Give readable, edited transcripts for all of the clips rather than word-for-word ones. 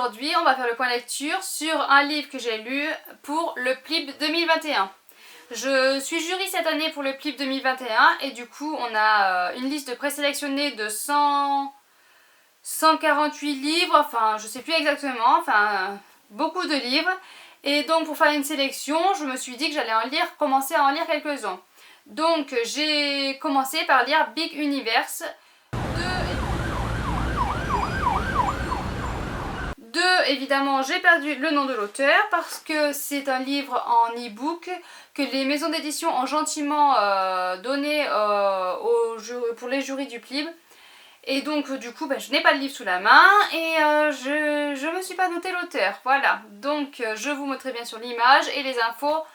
aujourd'hui on va faire le point lecture sur un livre que j'ai lu pour le PLIB 2021. Je suis jury cette année pour le PLIB 2021 et du coup on a une liste de présélectionnés de 148 livres, enfin je sais plus exactement, enfin beaucoup de livres. Et donc pour faire une sélection, je me suis dit que j'allais commencer à en lire quelques-uns. Donc j'ai commencé par lire Big Universe. Évidemment, j'ai perdu le nom de l'auteur parce que c'est un livre en e-book que les maisons d'édition ont gentiment donné pour les jurys du PLIB. Et donc du coup je n'ai pas le livre sous la main et je me suis pas noté l'auteur. Voilà, donc je vous mettrai bien sûr l'image et les infos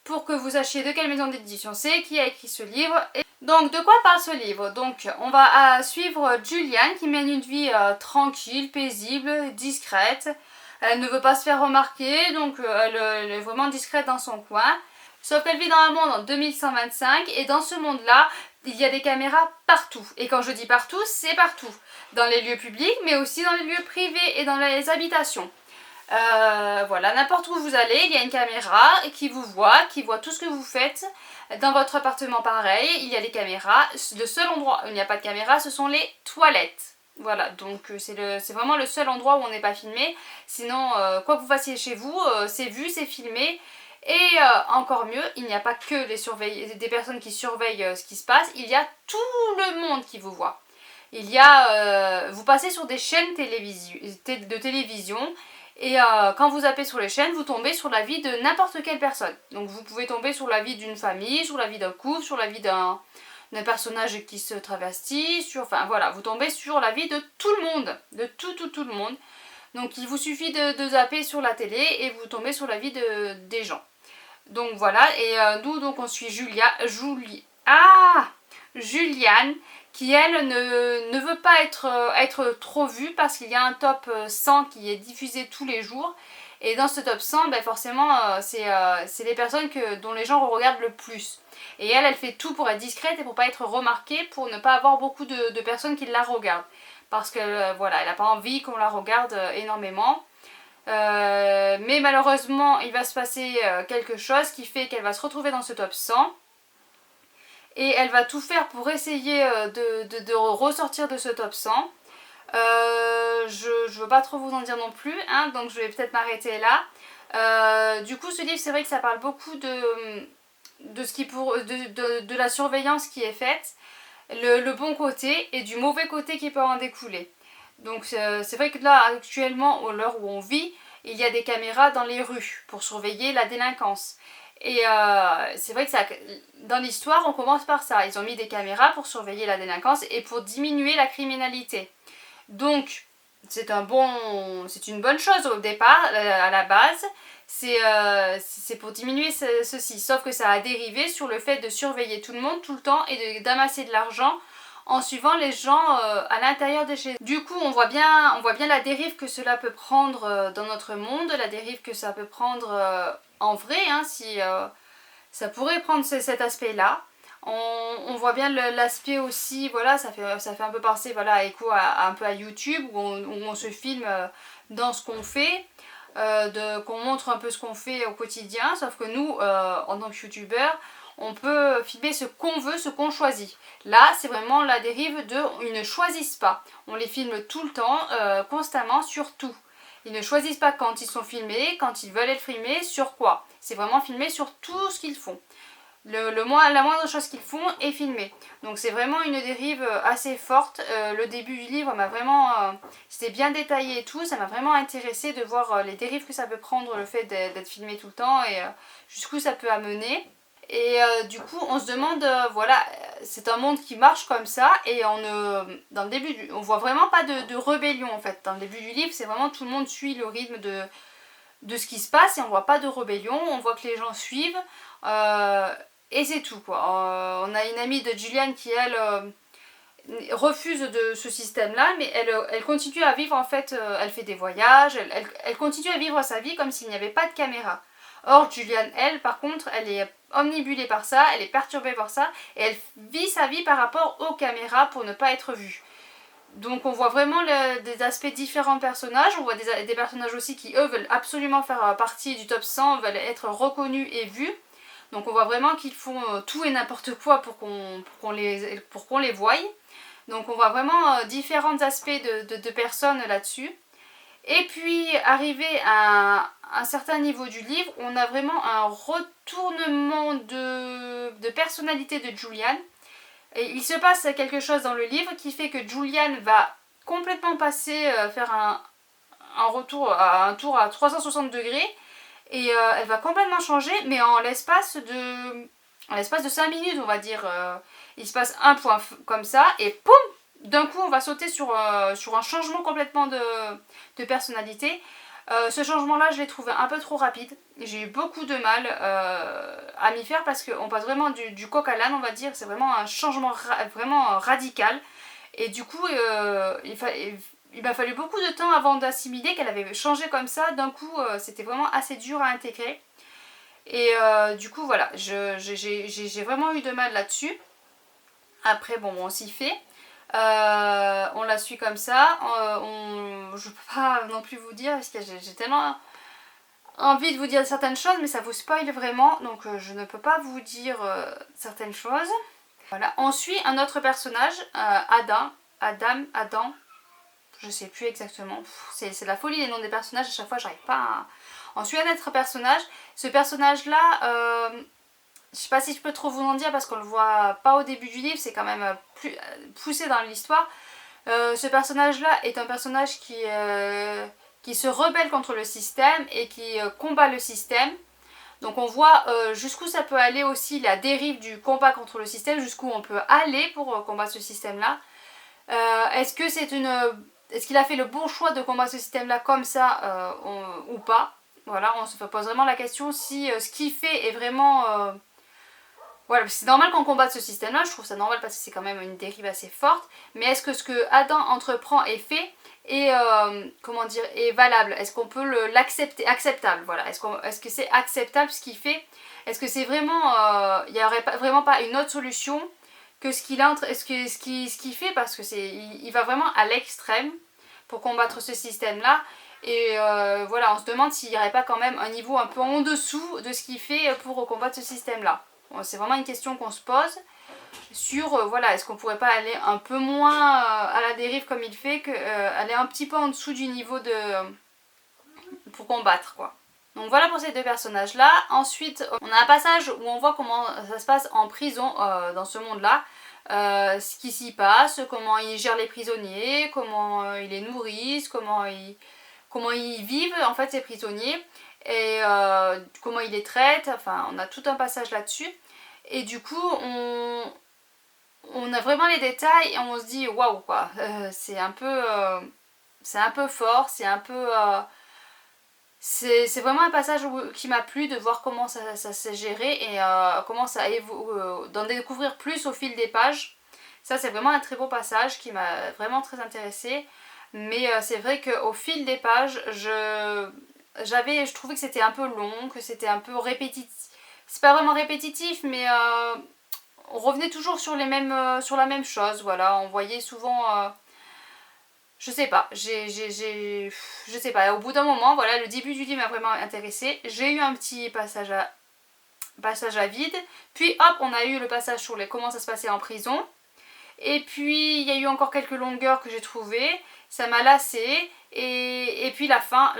pour que vous sachiez de quelle maison d'édition c'est, qui a écrit ce livre. Donc de quoi parle ce livre? Donc on va suivre Juliane qui mène une vie tranquille, paisible, discrète. Elle ne veut pas se faire remarquer, donc elle est vraiment discrète dans son coin. Sauf qu'elle vit dans un monde en 2125 et dans ce monde-là, il y a des caméras partout. Et quand je dis partout, c'est partout. Dans les lieux publics, mais aussi dans les lieux privés et dans les habitations. Voilà, n'importe où vous allez, il y a une caméra qui vous voit, qui voit tout ce que vous faites. Dans votre appartement pareil, il y a des caméras. Le seul endroit où il n'y a pas de caméra, ce sont les toilettes. Voilà, donc c'est vraiment le seul endroit où on n'est pas filmé. Sinon, quoi que vous fassiez chez vous, c'est vu, c'est filmé. Et encore mieux, il n'y a pas que des personnes qui surveillent ce qui se passe, il y a tout le monde qui vous voit. Vous passez sur des chaînes de télévision et quand vous zappez sur les chaînes, vous tombez sur la vie de n'importe quelle personne. Donc vous pouvez tomber sur la vie d'une famille, sur la vie d'un couple, sur la vie d'un personnage qui se travestit, enfin voilà, vous tombez sur la vie de tout le monde, de tout le monde. Donc il vous suffit de zapper sur la télé et vous tombez sur la vie des gens. Donc voilà, et nous donc on suit Juliane qui elle ne veut pas être trop vue parce qu'il y a un top 100 qui est diffusé tous les jours. Et dans ce top 100, forcément c'est les personnes dont les gens regardent le plus. Et elle fait tout pour être discrète et pour pas être remarquée, pour ne pas avoir beaucoup de personnes qui la regardent. Parce que voilà, elle n'a pas envie qu'on la regarde énormément. Mais malheureusement il va se passer quelque chose qui fait qu'elle va se retrouver dans ce top 100 et elle va tout faire pour essayer de ressortir de ce top 100. Je veux pas trop vous en dire non plus, hein, donc je vais peut-être m'arrêter là. Du coup ce livre, c'est vrai que ça parle beaucoup de la surveillance qui est faite, le bon côté et du mauvais côté qui peut en découler. Donc c'est vrai que là actuellement, à l'heure où on vit, il y a des caméras dans les rues pour surveiller la délinquance. Et c'est vrai que dans l'histoire on commence par ça, ils ont mis des caméras pour surveiller la délinquance et pour diminuer la criminalité. Donc c'est une bonne chose au départ, à la base, c'est pour diminuer ceci, sauf que ça a dérivé sur le fait de surveiller tout le monde tout le temps et d'amasser de l'argent en suivant les gens à l'intérieur de chez eux. Du coup on voit bien la dérive que cela peut prendre dans notre monde, la dérive que ça peut prendre en vrai, hein, si ça pourrait prendre cet aspect là. On voit bien l'aspect aussi, voilà, ça fait un peu penser, voilà, écho un peu à YouTube où on se filme dans ce qu'on fait, qu'on montre un peu ce qu'on fait au quotidien, sauf que nous en tant que youtubeurs, on peut filmer ce qu'on veut, ce qu'on choisit. Là, c'est vraiment la dérive ils ne choisissent pas. On les filme tout le temps, constamment, sur tout. Ils ne choisissent pas quand ils sont filmés, quand ils veulent être filmés, sur quoi. C'est vraiment filmé sur tout ce qu'ils font. La moindre chose qu'ils font est filmée. Donc c'est vraiment une dérive assez forte. Le début du livre m'a vraiment... c'était bien détaillé et tout. Ça m'a vraiment intéressé de voir les dérives que ça peut prendre, le fait d'être filmé tout le temps et jusqu'où ça peut amener. Et du coup on se demande, voilà, c'est un monde qui marche comme ça et dans le début, on voit vraiment pas de rébellion en fait. Dans le début du livre, c'est vraiment tout le monde suit le rythme de ce qui se passe et on voit pas de rébellion, on voit que les gens suivent et c'est tout quoi. On a une amie de Juliane qui elle refuse de ce système là, mais elle continue à vivre en fait, elle fait des voyages, elle continue à vivre sa vie comme s'il n'y avait pas de caméra. Or Juliane, elle, par contre, elle est omnibulée par ça, elle est perturbée par ça et elle vit sa vie par rapport aux caméras pour ne pas être vue. Donc on voit vraiment des aspects différents de personnages, on voit des personnages aussi qui eux veulent absolument faire partie du top 100, veulent être reconnus et vus. Donc on voit vraiment qu'ils font tout et n'importe quoi pour qu'on les voie. Donc on voit vraiment différents aspects de personnes là-dessus. Et puis arrivé à un certain niveau du livre, on a vraiment un retournement de personnalité de Julian. Et il se passe quelque chose dans le livre qui fait que Julian va complètement passer, faire un tour à 360 degrés. Et elle va complètement changer, mais en l'espace de 5 minutes, on va dire. Il se passe un point comme ça, et poum, d'un coup, on va sauter sur un changement complètement de personnalité. Ce changement-là, je l'ai trouvé un peu trop rapide. J'ai eu beaucoup de mal à m'y faire parce qu'on passe vraiment du coq à l'âne, on va dire. C'est vraiment un changement vraiment radical. Et du coup, il m'a fallu beaucoup de temps avant d'assimiler qu'elle avait changé comme ça. D'un coup, c'était vraiment assez dur à intégrer. Et du coup, voilà, j'ai vraiment eu de mal là-dessus. Après, bon, on s'y fait. On la suit comme ça. Je peux pas non plus vous dire parce que j'ai tellement envie de vous dire certaines choses, mais ça vous spoil vraiment, donc je ne peux pas vous dire certaines choses. Voilà. On suit un autre personnage, Adam, je sais plus exactement. C'est la folie les noms des personnages, à chaque fois j'arrive pas à... On suit un autre personnage. Ce personnage-là, je sais pas si je peux trop vous en dire parce qu'on le voit pas au début du livre, c'est quand même plus poussé dans l'histoire. Ce personnage-là est un personnage qui se rebelle contre le système et qui combat le système. Donc on voit jusqu'où ça peut aller aussi la dérive du combat contre le système, jusqu'où on peut aller pour combattre ce système-là. Est-ce qu'il a fait le bon choix de combattre ce système-là comme ça ou pas? Voilà, on se pose vraiment la question si ce qu'il fait est vraiment... Voilà, c'est normal qu'on combatte ce système-là, je trouve ça normal parce que c'est quand même une dérive assez forte. Mais est-ce que ce que Adam entreprend et fait est, est valable? Est-ce qu'on peut l'accepter, acceptable? Voilà, est-ce que c'est acceptable ce qu'il fait? Est-ce que c'est vraiment, il n'y aurait vraiment pas une autre solution que ce qu'il fait, parce que il va vraiment à l'extrême pour combattre ce système-là. Et voilà, on se demande s'il n'y aurait pas quand même un niveau un peu en dessous de ce qu'il fait pour combattre ce système-là. Bon, c'est vraiment une question qu'on se pose sur, voilà, est-ce qu'on pourrait pas aller un peu moins à la dérive comme il fait, aller un petit peu en dessous du niveau pour combattre, quoi. Donc voilà pour ces deux personnages-là. Ensuite, on a un passage où on voit comment ça se passe en prison dans ce monde-là. Ce qui s'y passe, comment ils gèrent les prisonniers, comment ils les nourrissent, comment ils vivent en fait ces prisonniers et comment ils les traitent. Enfin, on a tout un passage là-dessus. Et du coup, on a vraiment les détails et on se dit waouh quoi. C'est un peu fort, c'est un peu... c'est vraiment un passage qui m'a plu de voir comment ça s'est géré et comment ça évolue, d'en découvrir plus au fil des pages. Ça c'est vraiment un très beau passage qui m'a vraiment très intéressée. Mais c'est vrai qu'au fil des pages, je trouvais que c'était un peu long, que c'était un peu répétitif. C'est pas vraiment répétitif, mais on revenait toujours sur la même chose. Voilà, on voyait souvent... je sais pas, je sais pas, au bout d'un moment, voilà, le début du livre m'a vraiment intéressée. J'ai eu un petit passage à vide, puis hop, on a eu le passage sur comment ça se passait en prison. Et puis il y a eu encore quelques longueurs que j'ai trouvées, ça m'a lassée. Et puis la fin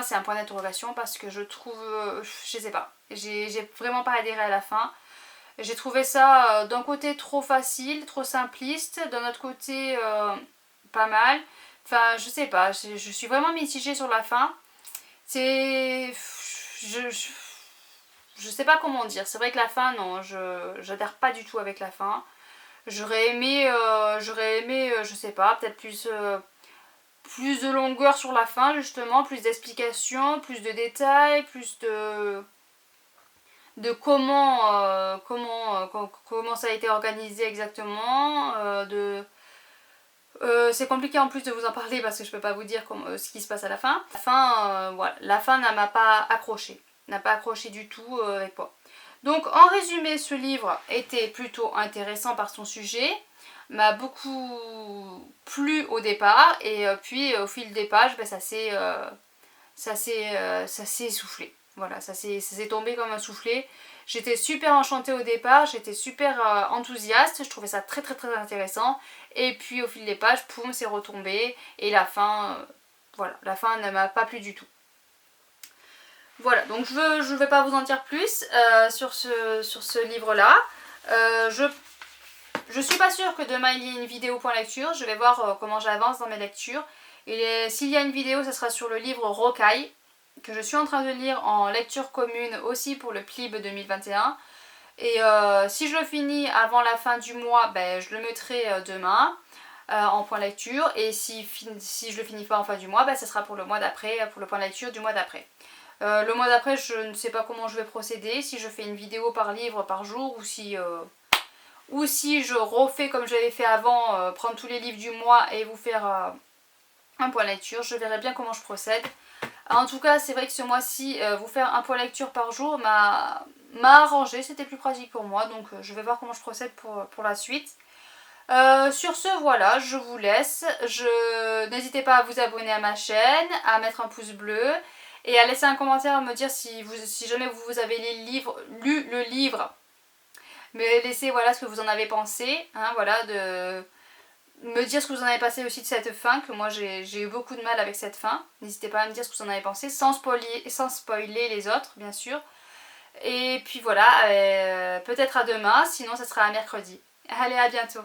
c'est un point d'interrogation parce que je trouve, je sais pas, j'ai vraiment pas adhéré à la fin. J'ai trouvé ça d'un côté trop facile, trop simpliste, d'un autre côté pas mal. Enfin, je sais pas, je suis vraiment mitigée sur la fin. C'est... Je sais pas comment dire. C'est vrai que la fin, non, j'adhère pas du tout avec la fin. J'aurais aimé, je sais pas, peut-être plus de longueur sur la fin, justement, plus d'explications, plus de détails, plus de comment ça a été organisé exactement, c'est compliqué en plus de vous en parler parce que je peux pas vous dire ce qui se passe à la fin. Voilà, la fin ne m'a pas accroché, n'a pas accroché du tout avec moi. Donc en résumé, ce livre était plutôt intéressant par son sujet. m'a beaucoup plu au départ, et puis au fil des pages, ben, ça s'est essoufflé. Voilà, ça s'est tombé comme un soufflé. J'étais super enchantée au départ, j'étais super enthousiaste, je trouvais ça très très très intéressant. Et puis au fil des pages, poum, c'est retombé. Et la fin, voilà, la fin ne m'a pas plu du tout. Voilà, donc je vais pas vous en dire plus sur ce livre-là. Je suis pas sûre que demain il y ait une vidéo point lecture, je vais voir comment j'avance dans mes lectures. Et s'il y a une vidéo, ça sera sur le livre Rocaille, que je suis en train de lire en lecture commune aussi pour le PLIB 2021. Et si je le finis avant la fin du mois, ben, je le mettrai demain en point lecture. Et si je le finis pas en fin du mois, ben, ça sera pour le mois d'après, pour le point lecture du mois d'après. Le mois d'après, je ne sais pas comment je vais procéder, si je fais une vidéo par livre par jour ou si je refais comme j'avais fait avant, prendre tous les livres du mois et vous faire un point lecture. Je verrai bien comment je procède. En tout cas, c'est vrai que ce mois-ci, vous faire un point lecture par jour m'a arrangé, c'était plus pratique pour moi, donc je vais voir comment je procède pour la suite. Sur ce, voilà, je vous laisse. N'hésitez pas à vous abonner à ma chaîne, à mettre un pouce bleu et à laisser un commentaire, à me dire si jamais vous avez lu le livre, me laisser voilà ce que vous en avez pensé, hein, voilà, de me dire ce que vous en avez pensé aussi de cette fin, que moi j'ai eu beaucoup de mal avec cette fin. N'hésitez pas à me dire ce que vous en avez pensé, sans spoiler les autres, bien sûr. Et puis voilà, peut-être à demain, sinon ça sera à mercredi. Allez, à bientôt.